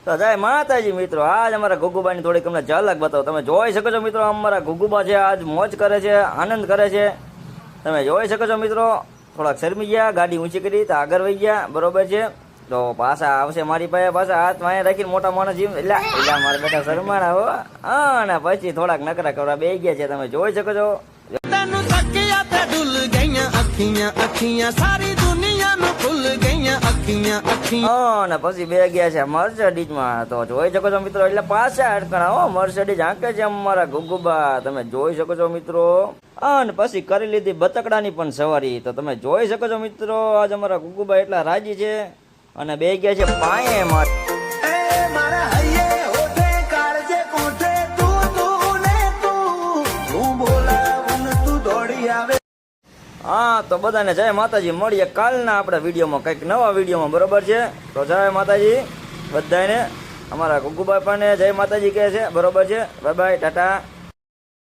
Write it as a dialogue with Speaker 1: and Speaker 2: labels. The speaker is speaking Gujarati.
Speaker 1: તો જય માતાજી મિત્રો, આજ અમારા ગુગુબાની થોડીક તમને ઝલક બતાવો. તમે જોઈ શકો છો મિત્રો, અમારા ગુગુબા છે આજ મોજ કરે છે, આનંદ કરે છે. તમે જોઈ શકો છો મિત્રો, થોડાક શરમી ગયા, ગાડી ઊંચી કરી તો આગળ વહી ગયા, બરોબર છે. તો પાછા આવશે મારી પાસે, પાછા હાથ વાંહે રાખીને મોટા માણસ જીમ એટલે મારા બેટા શરમાણા હો. હા, અને પછી થોડાક નકરા કરવા બે ગયા છે, તમે જોઈ શકો છો. અને પછી બે ગયા છે મર્સિડીઝ માં, તો જોઈ શકો છો મિત્રો. એટલે પાછા અડકણા હો, મર્સિડીઝ હાંકે છે અમારા ગુગુબા, તમે જોઈ શકો છો મિત્રો. અને પછી કરી લીધી બતકડાની પણ સવારી, તો તમે જોઈ શકો છો મિત્રો. આજ અમારા ગુગુબા એટલા રાજી છે અને બે ગયા છે પાયે માં. હા, તો બધાને જય માતાજી. મળીએ કાલના આપણા વિડીયોમાં, કંઈક નવા વિડીયોમાં, બરોબર છે. તો જય માતાજી બધાને. અમારા ગુગુબા પણ જય માતાજી કહે છે, બરોબર છે. Bye bye, Tata.